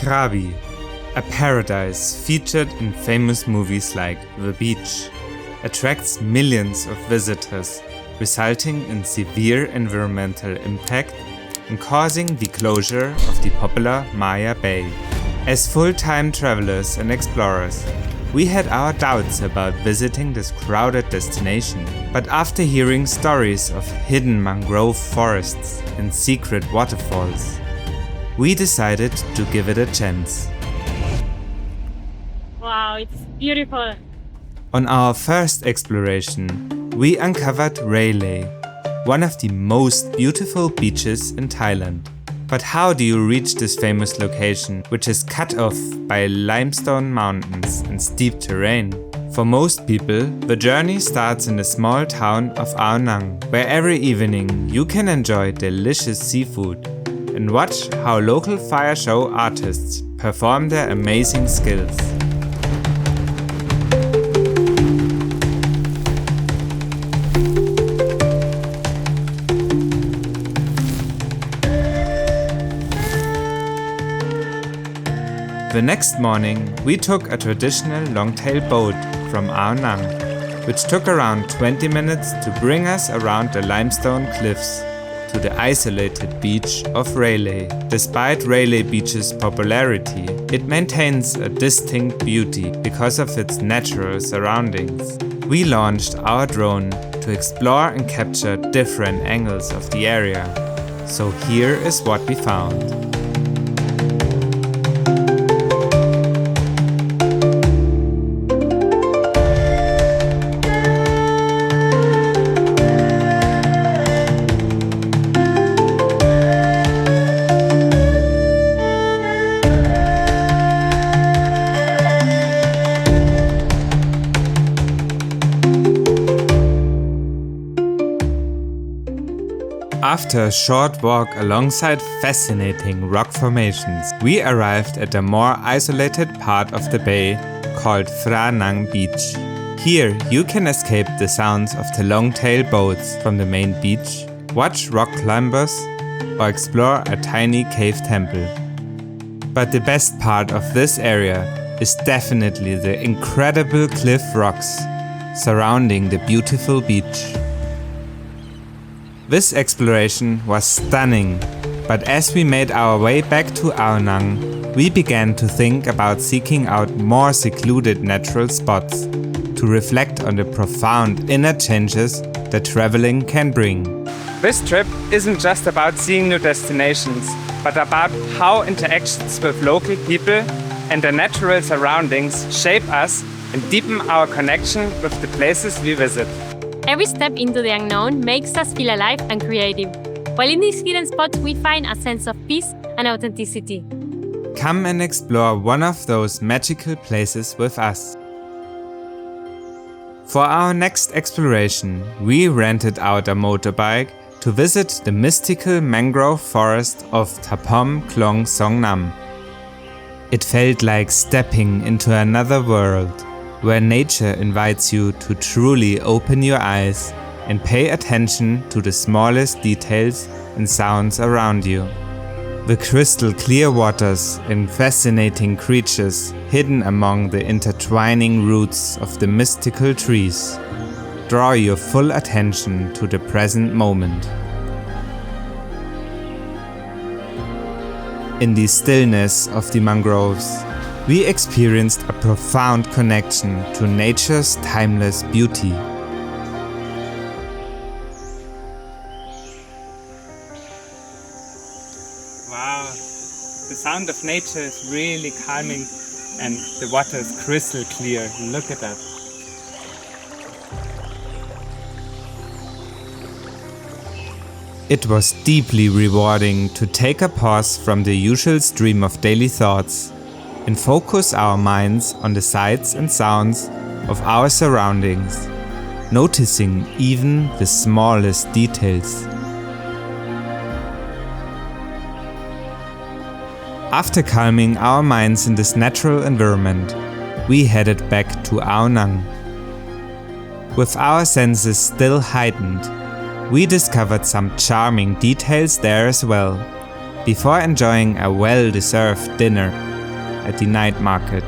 Krabi, a paradise featured in famous movies like The Beach, attracts millions of visitors, resulting in severe environmental impact and causing the closure of the popular Maya Bay. As full-time travelers and explorers, we had our doubts about visiting this crowded destination, but after hearing stories of hidden mangrove forests and secret waterfalls, we decided to give it a chance. Wow, it's beautiful. On our first exploration, we uncovered Railay, one of the most beautiful beaches in Thailand. But how do you reach this famous location, which is cut off by limestone mountains and steep terrain? For most people, the journey starts in the small town of Ao Nang, where every evening you can enjoy delicious seafood and watch how local fire show artists perform their amazing skills. The next morning, we took a traditional longtail boat from Ao Nang, which took around 20 minutes to bring us around the limestone cliffs to the isolated beach of Railay. Despite Railay Beach's popularity, it maintains a distinct beauty because of its natural surroundings. We launched our drone to explore and capture different angles of the area. So here is what we found. After a short walk alongside fascinating rock formations, we arrived at a more isolated part of the bay called Phra Beach. Here you can escape the sounds of the long-tail boats from the main beach, watch rock climbers, or explore a tiny cave temple. But the best part of this area is definitely the incredible cliff rocks surrounding the beautiful beach. This exploration was stunning, but as we made our way back to Ao Nang, we began to think about seeking out more secluded natural spots to reflect on the profound inner changes that traveling can bring. This trip isn't just about seeing new destinations, but about how interactions with local people and the natural surroundings shape us and deepen our connection with the places we visit. Every step into the unknown makes us feel alive and creative, while in these hidden spots we find a sense of peace and authenticity. Come and explore one of those magical places with us. For our next exploration, we rented out a motorbike to visit the mystical mangrove forest of Thapom, Klong, Songnam. It felt like stepping into another world, where nature invites you to truly open your eyes and pay attention to the smallest details and sounds around you. The crystal clear waters and fascinating creatures hidden among the intertwining roots of the mystical trees draw your full attention to the present moment. In the stillness of the mangroves, we experienced a profound connection to nature's timeless beauty. Wow, the sound of nature is really calming and the water is crystal clear. Look at that. It was deeply rewarding to take a pause from the usual stream of daily thoughts and focus our minds on the sights and sounds of our surroundings, noticing even the smallest details. After calming our minds in this natural environment, we headed back to Ao Nang. With our senses still heightened, we discovered some charming details there as well, before enjoying a well-deserved dinner at the night market.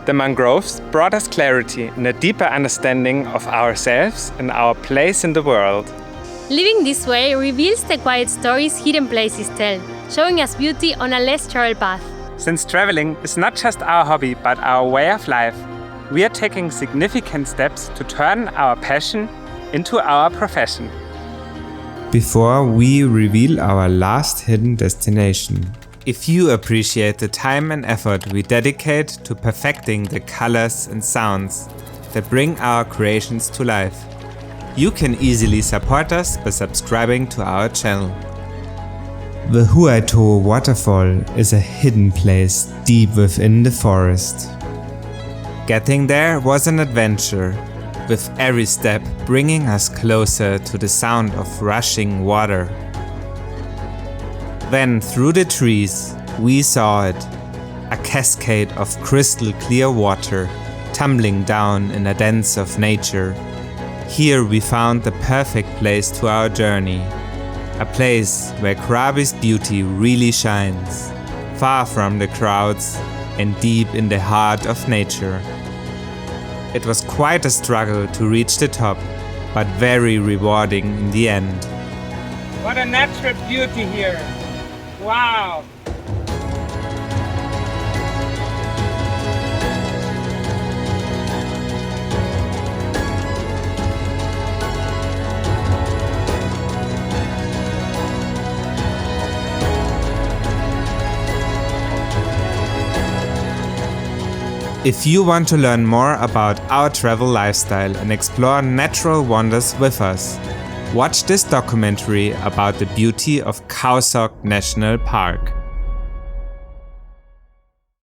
The mangroves brought us clarity and a deeper understanding of ourselves and our place in the world. Living this way reveals the quiet stories hidden places tell, showing us beauty on a less traveled path. Since traveling is not just our hobby but our way of life, we are taking significant steps to turn our passion into our profession. Before we reveal our last hidden destination, if you appreciate the time and effort we dedicate to perfecting the colors and sounds that bring our creations to life, you can easily support us by subscribing to our channel. The Huay Waterfall is a hidden place deep within the forest. Getting there was an adventure, with every step bringing us closer to the sound of rushing water. Then through the trees we saw it, a cascade of crystal clear water tumbling down in a dance of nature. Here we found the perfect place to our journey, a place where Krabi's beauty really shines, far from the crowds and deep in the heart of nature. It was quite a struggle to reach the top, but very rewarding in the end. What a natural beauty here! Wow! If you want to learn more about our travel lifestyle and explore natural wonders with us, watch this documentary about the beauty of Khao Sok National Park.